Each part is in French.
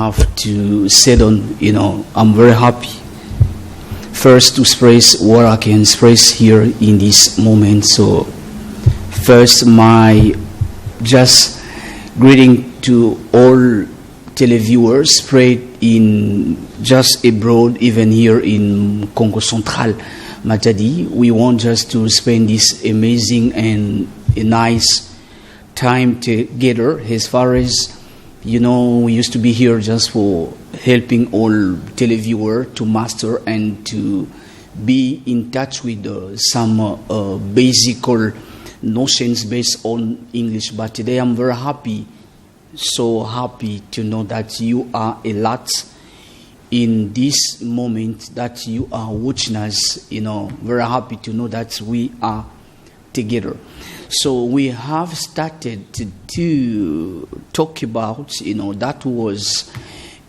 have to say on, I'm very happy. First, to express what I can express here in this moment. So, first, my just greeting to all televiewers spread in just abroad, even here in Congo Central, Matadi. We want just to spend this amazing and a nice time together. As far as we used to be here just for helping all televiewers to master and to be in touch with some basic notions based on English. But today I'm very happy, so happy to know that you are a lot in this moment, that you are watching us. Very happy to know that we are together. So we have started to talk about, that was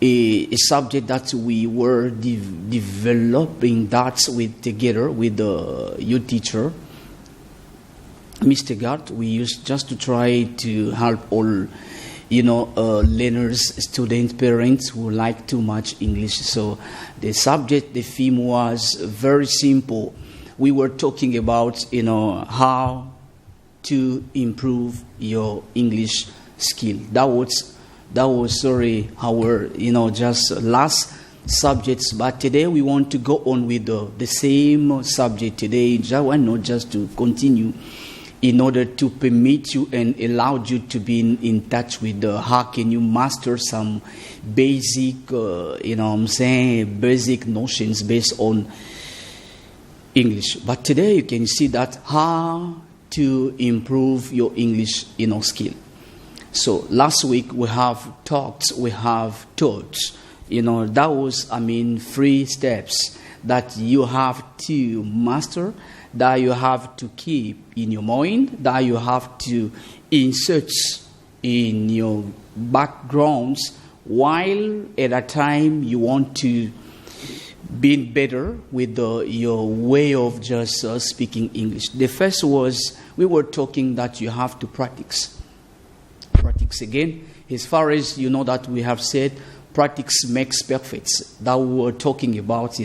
a subject that we were developing that together with the youth teacher, Mr. Gart. We used just to try to help all, learners, students, parents who like too much English. So the subject, the theme was very simple. We were talking about, how to improve your English skill. That was our just last subjects. But today we want to go on with the same subject today. Why not just to continue in order to permit you and allow you to be in touch with how can you master some basic, basic notions based on English. But today you can see that how to improve your English skill. So last week we have taught, that was 3 steps that you have to master, that you have to keep in your mind, that you have to insert in your backgrounds, while at a time you want to be better with your way of just speaking English. The first was, we were talking that you have to practice. Practice again. As far as that we have said, practice makes perfect. That we were talking about,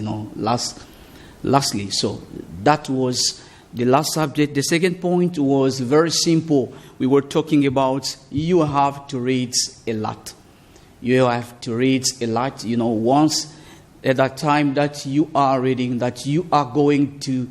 lastly. So that was the last subject. The second point was very simple. We were talking about you have to read a lot. You have to read a lot. Once at that time that you are reading, that you are going to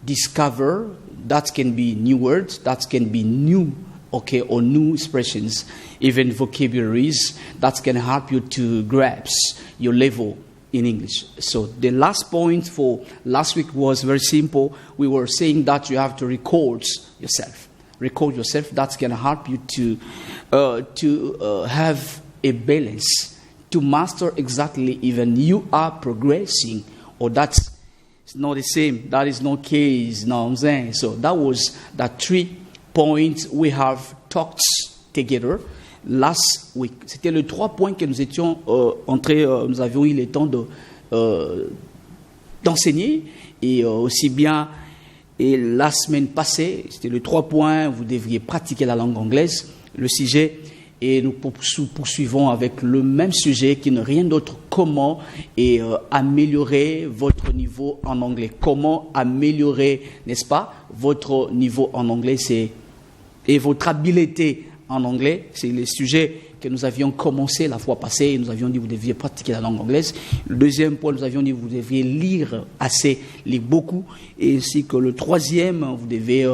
discover, that can be new words, that can be new, or new expressions, even vocabularies, that can help you to grasp your level in English. So the last point for last week was very simple. We were saying that you have to record yourself. Record yourself. That's going to help you to have a balance, to master exactly even you are progressing, or that's not the same. That is no case. Know what I'm saying? So that was the 3 points we have talked together last week. C'était les 3 points que nous étions nous avions eu le temps d'enseigner, et aussi bien et la semaine passée, c'était les 3 points. Vous devriez pratiquer la langue anglaise, le sujet. Et nous poursuivons avec le même sujet qui n'est rien d'autre, comment améliorer votre niveau en anglais. Comment améliorer, n'est-ce pas, votre niveau en anglais, et votre habileté en anglais. C'est le sujet que nous avions commencé la fois passée. Nous avions dit que vous deviez pratiquer la langue anglaise. Le deuxième point, nous avions dit que vous deviez lire assez, lire beaucoup. Et ainsi que le troisième, vous devez,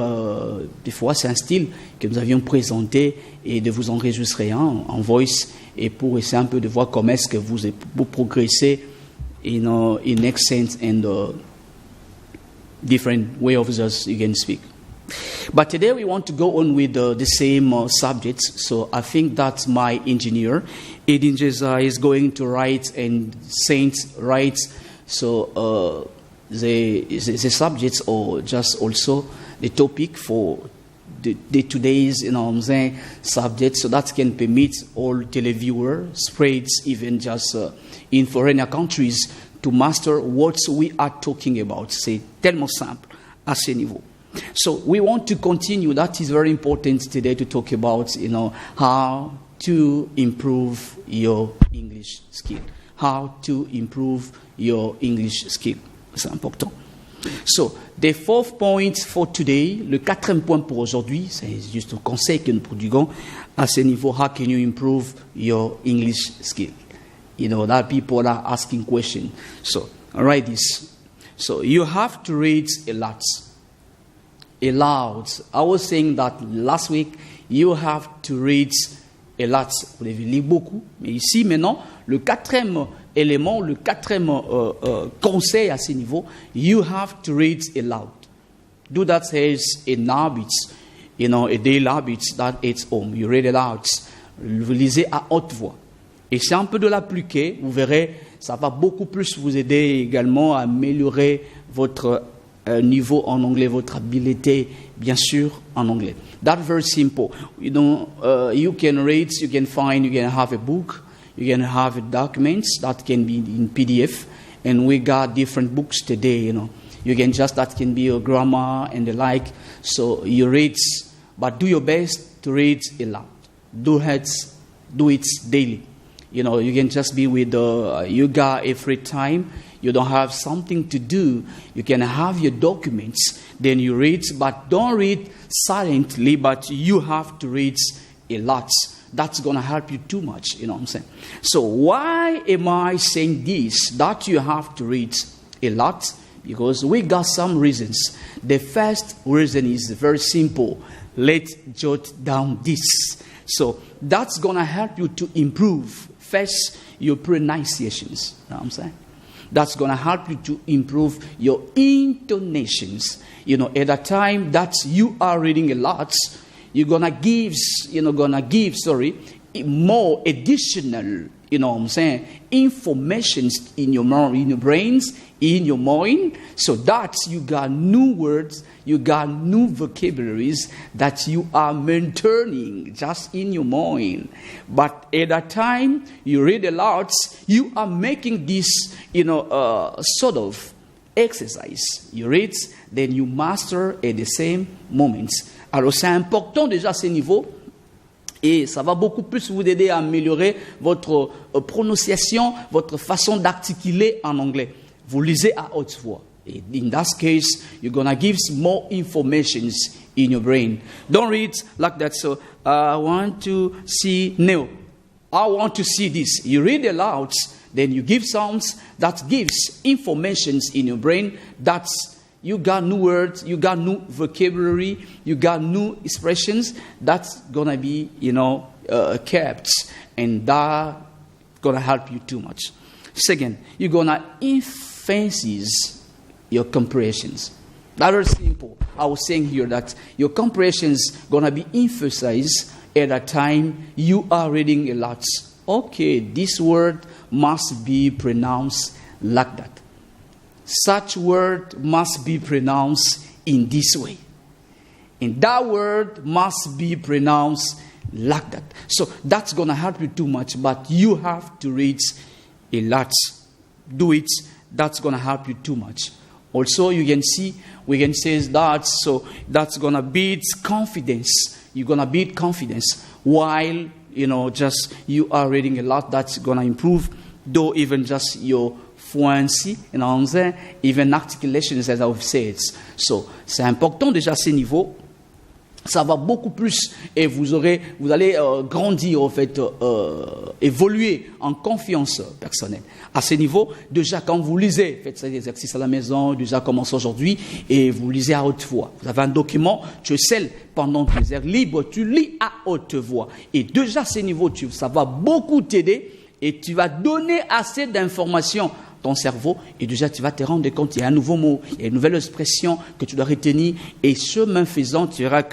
des fois c'est un style que nous avions présenté, et de vous enregistrer en voice, et pour essayer un peu de voir comment est-ce que vous progressez in accent and different way of us you can speak. But today we want to go on with the same subjects. So I think that my engineer, Edin Jeza, is going to write and Saint writes. So the subjects, or just also the topic for the today's subject, so that can permit all televiewers, spreads, even just in foreign countries, to master what we are talking about. C'est tellement simple à ce niveau. So we want to continue. That is very important today, to talk about how to improve your English skill. How to improve your English skill. C'est important. So, the fourth point for today, le quatrième point pour aujourd'hui, c'est juste un conseil que nous prodiguons à ce niveau. How can you improve your English skill? You know, that people are asking questions. So, write this. So, you have to read a lot. A lot. I was saying that last week, you have to read a lot. Vous devez lire beaucoup. Mais ici, maintenant, le quatrième élément, le quatrième conseil à ce niveau, you have to read a lot. Do that as an habit, you know, a daily habit that it's home. You read it out. Vous lisez à haute voix. Et c'est un peu de l'appliquer, vous verrez, ça va beaucoup plus vous aider également à améliorer votre niveau en anglais, votre habileté, bien sûr, en anglais. That's very simple. You know, you can read, you can find, you can have a book, you can have documents that can be in PDF, and we got different books today, you know. You can just, that can be a grammar and the like, so you read, but do your best to read a lot. Do it daily. You know, you can just be with you got a free time, you don't have something to do, you can have your documents, then you read, but don't read silently, but you have to read a lot. That's going to help you too much, you know what I'm saying? So why am I saying this, that you have to read a lot? Because we got some reasons. The first reason is very simple. Let's jot down this. So that's going to help you to improve first your pronunciations. You know what I'm saying? That's going to help you to improve your intonations. You know, at a time that you are reading a lot, you're going to give, more additional, you know what I'm saying, informations in your brains, in your mind, so that you got new words, you got new vocabularies that you are maintaining just in your mind. But at that time you read a lot, you are making this, sort of exercise. You read, then you master at the same moment. Alors c'est important déjà à ce niveau. Et ça va beaucoup plus vous aider à améliorer votre prononciation, votre façon d'articuler en anglais. Vous lisez à haute voix. In that case, you're going to give more information in your brain. Don't read like that. So, I want to see Neil. I want to see this. You read aloud, then you give sounds that gives information in your brain. That's, you got new words, you got new vocabulary, you got new expressions. That's going to be, kept. And that's going to help you too much. Second, you're going to emphasize your comprehensions. That is simple. I was saying here that your comprehensions going to be emphasized at a time you are reading a lot. Okay, this word must be pronounced like that. Such word must be pronounced in this way. And that word must be pronounced like that. So that's going to help you too much, but you have to read a lot. Do it. That's going to help you too much. Also, we can say that, so that's going to build confidence. You're going to build confidence while, just you are reading a lot. That's going to improve, though even just your fluency, even articulations, as I've said. So, c'est important déjà à ce niveau. Ça va beaucoup plus et vous allez grandir, en fait, évoluer en confiance personnelle. À ce niveau, déjà quand vous lisez, faites ces exercices à la maison, déjà commencez aujourd'hui et vous lisez à haute voix. Vous avez un document, tu sais, pendant tes heures libres, tu lis à haute voix. Et déjà à ce niveau, ça va beaucoup t'aider et tu vas donner assez d'informations ton cerveau, et déjà tu vas te rendre compte, il y a un nouveau mot, il y a une nouvelle expression que tu dois retenir, et chemin faisant, tu verras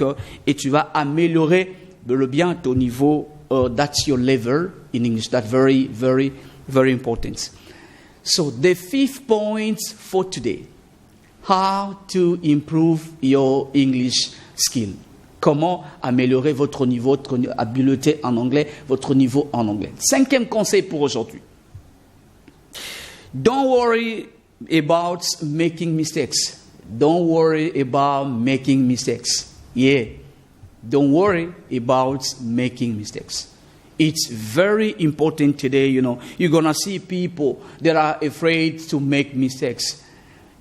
et tu vas améliorer le bien ton niveau, that's your level in English, that's very, very, very important. So the fifth point for today, how to improve your English skill. Comment améliorer votre niveau, votre habileté en anglais, votre niveau en anglais. Cinquième conseil pour aujourd'hui. Don't worry about making mistakes. Don't worry about making mistakes. Yeah. Don't worry about making mistakes. It's very important today, You're going to see people that are afraid to make mistakes.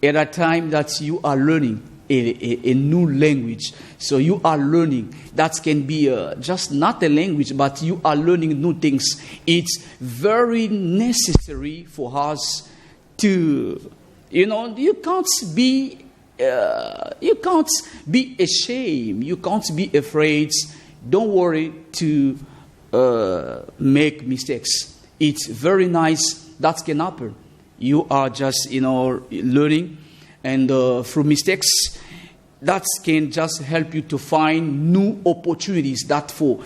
At a time that you are learning a new language. So you are learning. That can be just not a language, but you are learning new things. It's very necessary for us to, you can't be ashamed. You can't be afraid. Don't worry to make mistakes. It's very nice. That can happen. You are just, learning, and through mistakes, that can just help you to find new opportunities. That for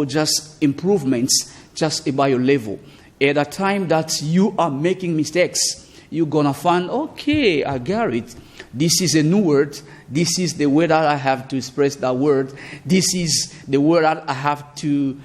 just improvements, just about your level. At the time that you are making mistakes, you're gonna find, okay, I got it. This is a new word. This is the word that I have to express that word. This is the word that I have to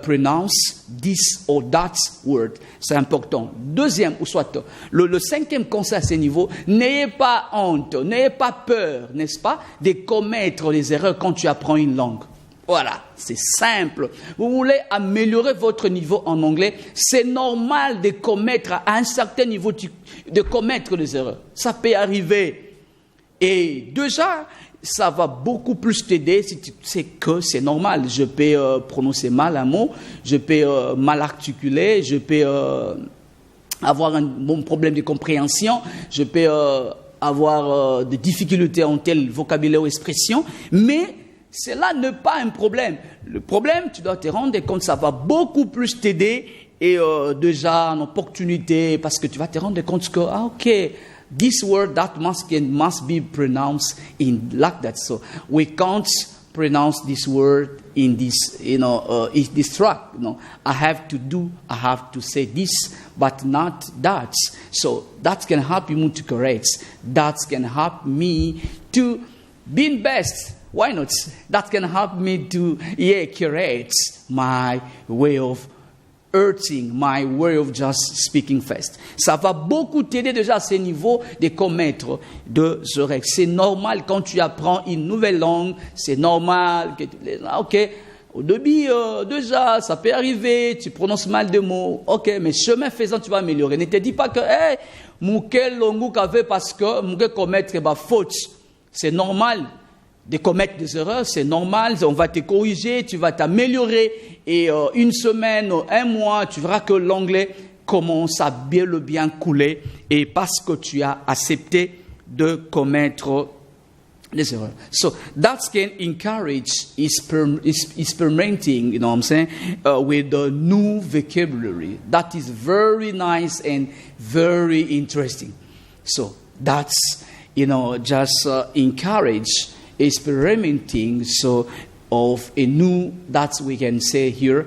pronounce this or that word. C'est important. Deuxième, ou soit le cinquième conseil à ce niveau, n'ayez pas honte, n'ayez pas peur, n'est-ce pas, de commettre les erreurs quand tu apprends une langue. Voilà, c'est simple. Vous voulez améliorer votre niveau en anglais, c'est normal de commettre à un certain niveau, de commettre des erreurs. Ça peut arriver. Et déjà, ça va beaucoup plus t'aider si tu sais que c'est normal. Je peux prononcer mal un mot, je peux mal articuler, je peux avoir un bon problème de compréhension, je peux avoir des difficultés en tel vocabulaire ou expression, mais cela n'est pas un problème. Le problème, tu dois te rendre compte, ça va beaucoup plus t'aider et déjà une opportunité, parce que tu vas te rendre compte que, ok, this word that must be pronounced in like that. So we can't pronounce this word in this, this track. I have to say this, but not that. So that can help you to correct. That can help me to be best. Why not? That can help me to, correct my way of hurting, my way of just speaking fast. Ça va beaucoup t'aider déjà à ce niveau de commettre des erreurs. C'est normal quand tu apprends une nouvelle langue, c'est normal que tu les... Ok, au début, déjà, ça peut arriver, tu prononces mal de mots. Ok, mais chemin faisant, tu vas améliorer. Ne te dis pas que, mon quel langue qu'avait parce que mon commettre faute. C'est normal de commettre des erreurs, c'est normal, on va te corriger, tu vas t'améliorer et une semaine, un mois, tu verras que l'anglais commence à bien couler et parce que tu as accepté de commettre des erreurs. So that can encourage experimenting, you know what I'm saying, with the new vocabulary. That is very nice and very interesting. So that's, just encourage experimenting of a new, that we can say here,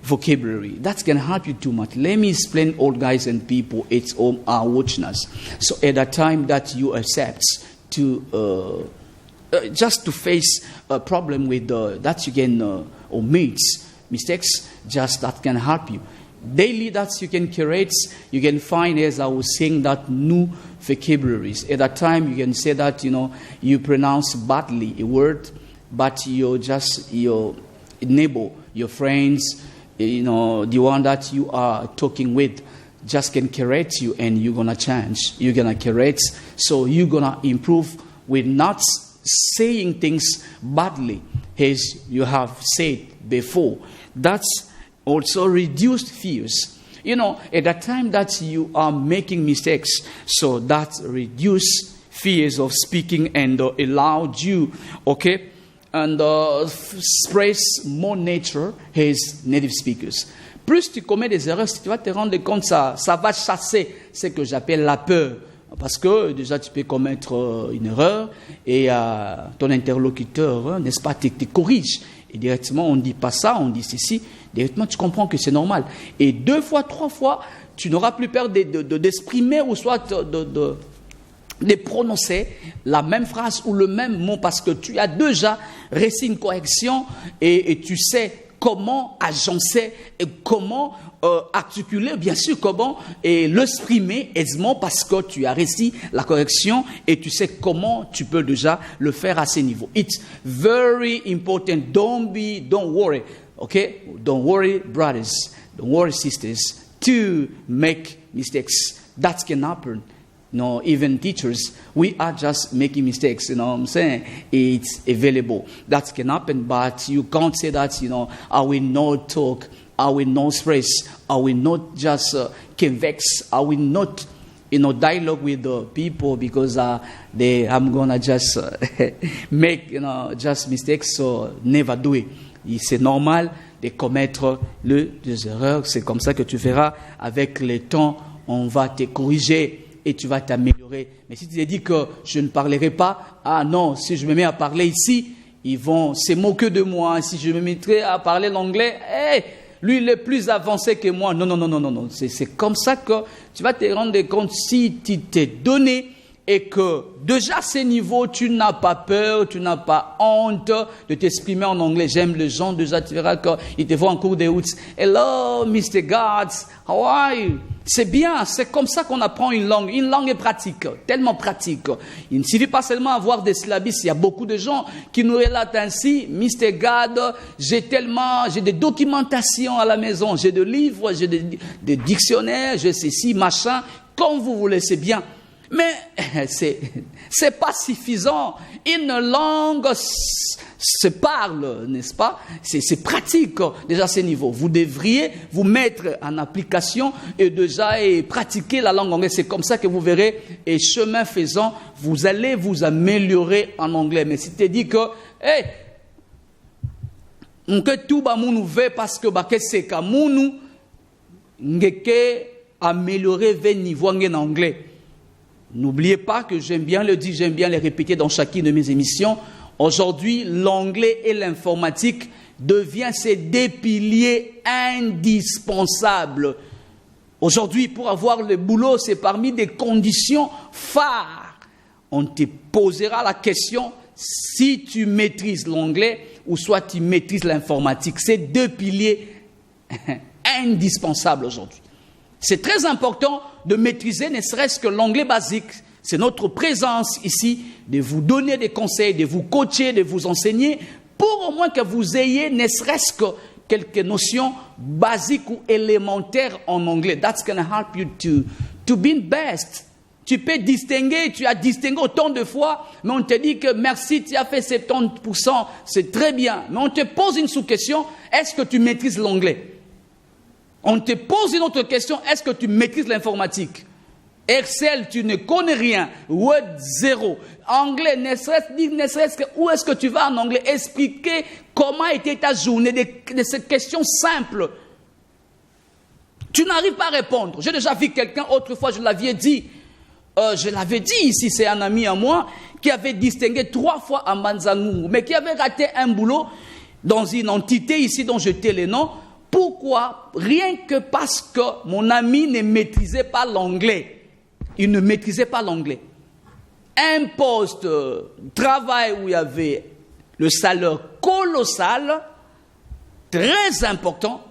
vocabulary. That can help you too much. Let me explain, all guys and people at home are watching us. So at the time that you accept to just to face a problem with that you can omit mistakes, just that can help you. Daily, that you can curate, you can find, as I was saying, that new vocabularies. At that time, you can say that, you pronounce badly a word, but your neighbor, your friends, the one that you are talking with, just can correct you, and you're going to change. You're going to correct, so you're going to improve with not saying things badly, as you have said before. That's also reduced fears. At the time that you are making mistakes, so that reduce fears of speaking and allowed you, and express more nature as native speakers. Plus tu commets des erreurs, si tu vas te rendre compte, ça va chasser ce que j'appelle la peur. Parce que déjà tu peux commettre une erreur et ton interlocuteur, n'est-ce pas, te corrige. Et directement, on ne dit pas ça, on dit ceci. Directement, tu comprends que c'est normal. Et 2 fois, 3 fois, tu n'auras plus peur d'exprimer ou soit de prononcer la même phrase ou le même mot parce que tu as déjà réussi une correction et tu sais comment agencer et comment articuler, bien sûr, comment l'exprimer aisément parce que tu as réussi la correction et tu sais comment tu peux déjà le faire à ce niveau. It's very important. Don't worry. Okay? Don't worry, brothers. Don't worry, sisters, to make mistakes. That can happen. No, even teachers, we are just making mistakes, you know what I'm saying? It's available. That can happen, but you can't say that, you know, I will not talk, I will not express, I will not just convex, I will not, you know, dialogue with the people because I'm going to just make, you know, just mistakes, so never do it. C'est normal de commettre des erreurs, c'est comme ça que tu verras, avec le temps, on va te corriger. Et tu vas t'améliorer. Mais si tu te dis que je ne parlerai pas, ah non, si je me mets à parler ici, ils vont se moquer de moi. Si je me mettrai à parler l'anglais, lui il est plus avancé que moi. Non. C'est comme ça que tu vas te rendre compte si tu t'es donné et que déjà à ce niveau, tu n'as pas peur, tu n'as pas honte de t'exprimer en anglais. J'aime les gens, déjà tu verras qu'ils te voient en cours de route. Hello, Mr. Gods, how are you? C'est bien, c'est comme ça qu'on apprend une langue. Une langue est pratique, tellement pratique. Il ne suffit pas seulement d'avoir des syllabistes. Il y a beaucoup de gens qui nous relatent ainsi. Mr. God, j'ai des documentations à la maison, j'ai des livres, j'ai des dictionnaires, j'ai ceci, machin, comme vous voulez, c'est bien. Mais c'est pas suffisant. Une langue se parle, n'est-ce pas? C'est pratique déjà à ce niveau. Vous devriez vous mettre en application et déjà pratiquer la langue anglaise. C'est comme ça que vous verrez, et chemin faisant, vous allez vous améliorer en anglais. Mais si tu te dis que, que tout ba mounou ve parce que ba que c'est ka mounou ngeke améliorer ve niveau en anglais. N'oubliez pas que j'aime bien le dire, j'aime bien le répéter dans chacune de mes émissions. Aujourd'hui, l'anglais et l'informatique deviennent ces deux piliers indispensables. Aujourd'hui, pour avoir le boulot, c'est parmi des conditions phares. On te posera la question si tu maîtrises l'anglais ou soit tu maîtrises l'informatique. C'est deux piliers indispensables aujourd'hui. C'est très important de maîtriser ne serait-ce que l'anglais basique. C'est notre présence ici, de vous donner des conseils, de vous coacher, de vous enseigner, pour au moins que vous ayez ne serait-ce que quelques notions basiques ou élémentaires en anglais. That's going to help you to be best. Tu peux distinguer, tu as distingué autant de fois, mais on te dit que merci, tu as fait 70%, c'est très bien. Mais on te pose une sous-question, est-ce que tu maîtrises l'anglais? On te pose une autre question, est-ce que tu maîtrises l'informatique? Excel, tu ne connais rien. Word, zéro. Anglais, ne serait-ce que, où est-ce que tu vas en anglais? Expliquer comment était ta journée, de ces questions simples. Tu n'arrives pas à répondre. J'ai déjà vu quelqu'un, autrefois je l'avais dit ici, c'est un ami à moi, qui avait distingué 3 fois à Manzangungu, mais qui avait raté un boulot dans une entité ici dont je tais les noms. Pourquoi? Rien que parce que mon ami ne maîtrisait pas l'anglais. Il ne maîtrisait pas l'anglais. Un poste de travail où il y avait le salaire colossal, très important,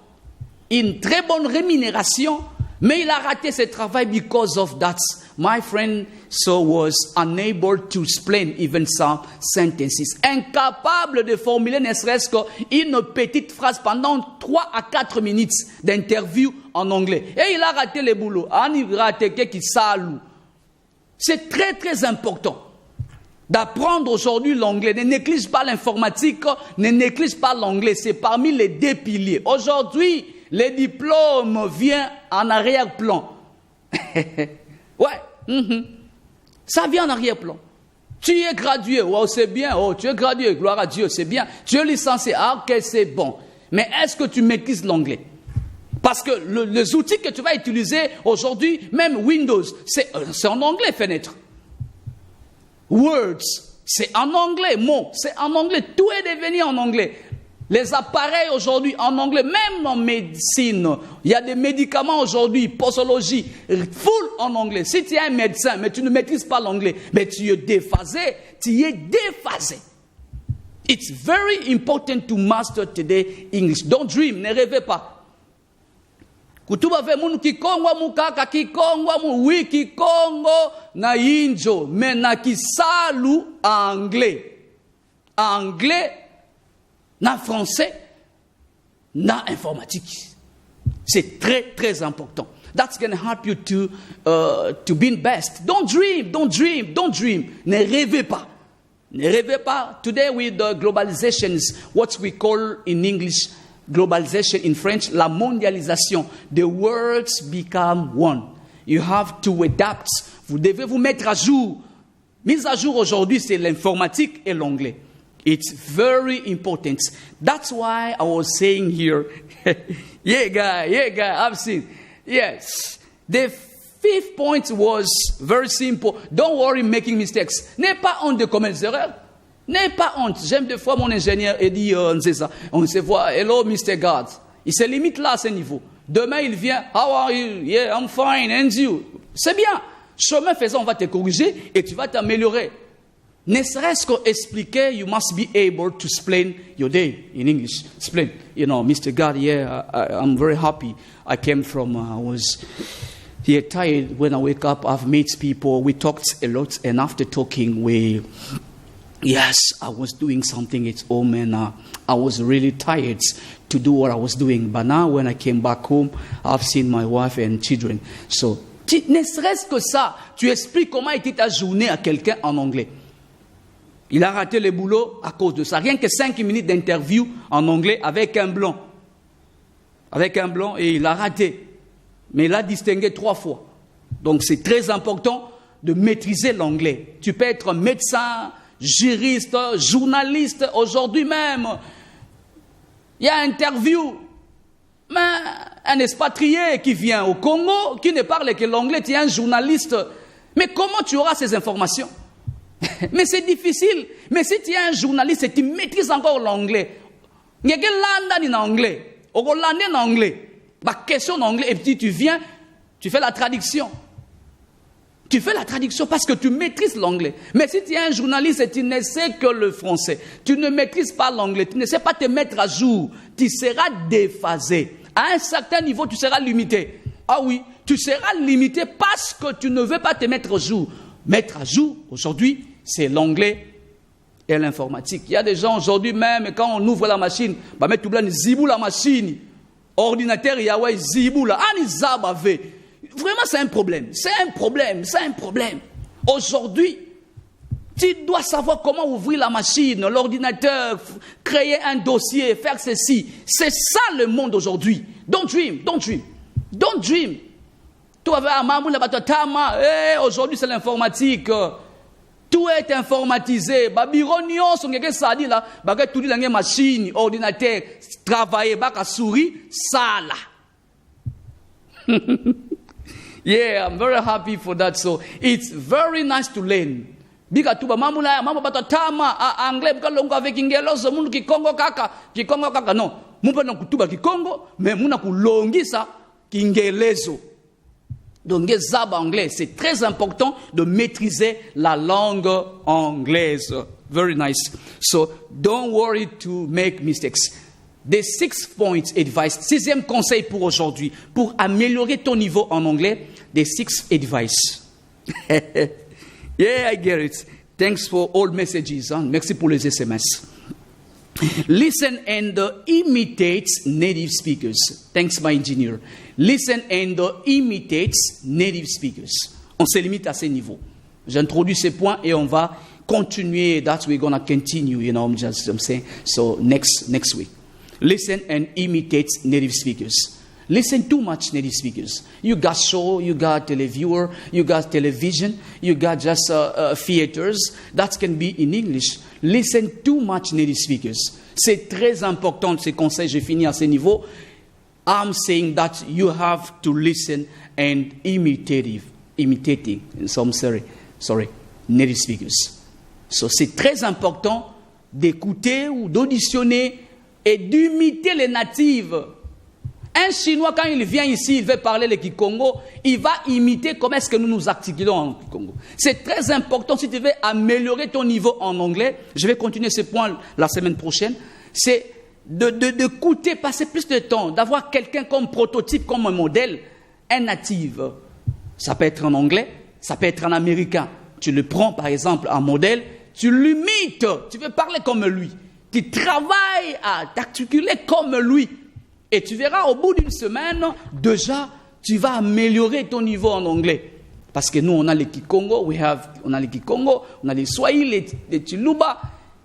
une très bonne rémunération, mais il a raté ce travail because of that. My friend was unable to explain even some sentences. Incapable de formuler ne serait-ce qu'une petite phrase pendant 3 à 4 minutes d'interview en anglais. Et il a raté le boulot. C'est très très important d'apprendre aujourd'hui l'anglais. Ne néglige pas l'informatique, ne néglige pas l'anglais. C'est parmi les 2 piliers. Aujourd'hui, les diplômes viennent en arrière-plan. Ouais. Ça vient en arrière-plan. Tu es gradué, oh c'est bien, oh tu es gradué, gloire à Dieu, c'est bien. Tu es licencié, ah ok c'est bon. Mais est-ce que tu maîtrises l'anglais? Parce que les outils que tu vas utiliser aujourd'hui, même Windows, c'est en anglais, fenêtre. Words, c'est en anglais, mots, c'est en anglais, tout est devenu en anglais. Les appareils aujourd'hui en anglais, même en médecine, il y a des médicaments aujourd'hui, posologie, full en anglais. Si tu es un médecin, mais tu ne maîtrises pas l'anglais, mais tu es déphasé, It's very important to master today English. Don't dream, ne rêvez pas. Kutuba ve munu kikongo mukaka kikongo mu wiki Congo na injo, mais na kisalu anglais. Anglais na français, dans l'informatique. C'est très, très important. That's going to help you to be best. Don't dream, don't dream, don't dream. Ne rêvez pas. Ne rêvez pas. Today with the globalizations, what we call in English, globalization in French, la mondialisation. The worlds become one. You have to adapt. Vous devez vous mettre à jour. Mise à jour aujourd'hui, c'est l'informatique et l'anglais. It's very important. That's why I was saying here, yeah, guy, I've seen. Yes. The fifth point was very simple. Don't worry making mistakes. N'aie pas honte de commettre des erreurs. N'aie pas honte. J'aime des fois mon ingénieur et dit, on se voit, hello Mr. God. Il se limite là à ce niveau. Demain il vient, how are you? Yeah, I'm fine, and you? C'est bien. Chemin faisant, on va te corriger et tu vas t'améliorer. Ne serait-ce qu'expliquer, you must be able to explain your day in English. Explain, Mr. God, yeah, I'm very happy. I came from, I was tired when I wake up. I've met people. We talked a lot, and after talking, yes, I was doing something at home, and I was really tired to do what I was doing. But now, when I came back home, I've seen my wife and children. So, ne serait-ce que ça, tu expliques comment était ta journée à quelqu'un en anglais. Il a raté le boulot à cause de ça. Rien que 5 minutes d'interview en anglais avec un blanc. Avec un blanc, et il a raté. Mais il a distingué 3 fois. Donc c'est très important de maîtriser l'anglais. Tu peux être médecin, juriste, journaliste, aujourd'hui même. Il y a une interview. Mais un expatrié qui vient au Congo, qui ne parle que l'anglais, tu es un journaliste. Mais comment tu auras ces informations? Mais c'est difficile. Mais si tu es un journaliste et tu maîtrises encore l'anglais, il y a que l'anglais en anglais, au en anglais, ma question en anglais, et puis tu viens, tu fais la traduction. Tu fais la traduction parce que tu maîtrises l'anglais. Mais si tu es un journaliste et tu ne sais que le français, tu ne maîtrises pas l'anglais, tu ne sais pas te mettre à jour, tu seras déphasé. À un certain niveau, tu seras limité. Ah oui, tu seras limité parce que tu ne veux pas te mettre à jour. Mettre à jour, aujourd'hui, c'est l'anglais et l'informatique. Il y a des gens aujourd'hui même, quand on ouvre la machine, bah mettre tout blanc, zibou la machine, ordinateur, yahweh, zibou la, zabave. Vraiment, c'est un problème. C'est un problème. Aujourd'hui, tu dois savoir comment ouvrir la machine, l'ordinateur, créer un dossier, faire ceci. C'est ça le monde aujourd'hui. Don't dream. Aujourd'hui, c'est l'informatique. Tout est informatisé. Babylonion, son quelque ça dit là, baguette tout dit dans machine, ordinateur, travailler, baka souris, ça là. Yeah, I'm very happy for that. So it's very nice to learn. Bika tuba mamula, mama batatama, anglais, bika longo avec ingelozo, mundu kikongo kaka, non. Mumpa na kutuba kikongo, mais muna kulongisa kingelezo. Donc, anglais, c'est très important de maîtriser la langue anglaise. Very nice. So, don't worry to make mistakes. The 6th point advice, 6e conseil pour aujourd'hui, pour améliorer ton niveau en anglais, the 6th advice. Yeah, I get it. Thanks for all messages. Hein? Merci pour les SMS. Listen and imitate native speakers. Thanks, my engineer. Listen and imitate native speakers. On se limite à ces niveaux. J'introduis ces points et on va continuer. That's we're gonna continue. I'm saying. So next week. Listen and imitate native speakers. Listen too much native speakers. You got show, you got televiewer, you got television, you got just theaters. That can be in English. Listen too much native speakers. C'est très important ces conseils. J'ai fini à ce niveau. I'm saying that you have to listen and imitating. So I'm sorry, native speakers. So c'est très important d'écouter ou d'auditionner et d'imiter les natives. Un Chinois, quand il vient ici, il veut parler le Kikongo, il va imiter comment est-ce que nous nous articulons en Kikongo. C'est très important si tu veux améliorer ton niveau en anglais. Je vais continuer ce point la semaine prochaine. C'est d'écouter, passer plus de temps, d'avoir quelqu'un comme prototype, comme un modèle, un natif. Ça peut être en anglais, ça peut être en américain. Tu le prends par exemple en modèle, tu l'imites, tu veux parler comme lui. Tu travailles à t'articuler comme lui. Et tu verras, au bout d'une semaine, déjà, tu vas améliorer ton niveau en anglais. Parce que nous, on a les Kikongo, on a les Swahili, les Chiluba.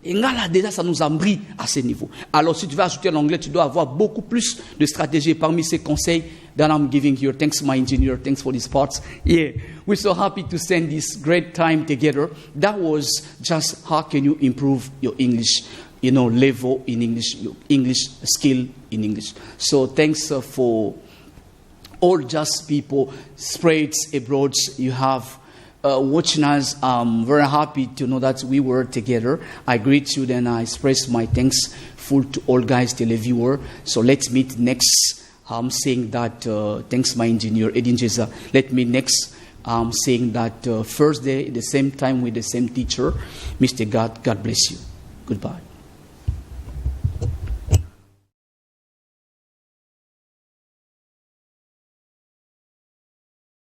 Et là, déjà, ça nous a pris à ce niveau. Alors, si tu vas ajouter l'anglais, tu dois avoir beaucoup plus de stratégies. Parmi ces conseils that I'm giving here, thanks my engineer, thanks for these parts. Yeah, we're so happy to spend this great time together. That was just how can you improve your English, level in English, your English skill in English. So thanks for all just people spread abroad. You have watching us. I'm very happy to know that we were together. I greet you, then I express my thanks full to all guys, televiewer. So let's meet next. I'm saying that thanks my engineer Edin Jeza. Let me next. I'm saying that Thursday, the same time with the same teacher, Mr. God bless you. Goodbye.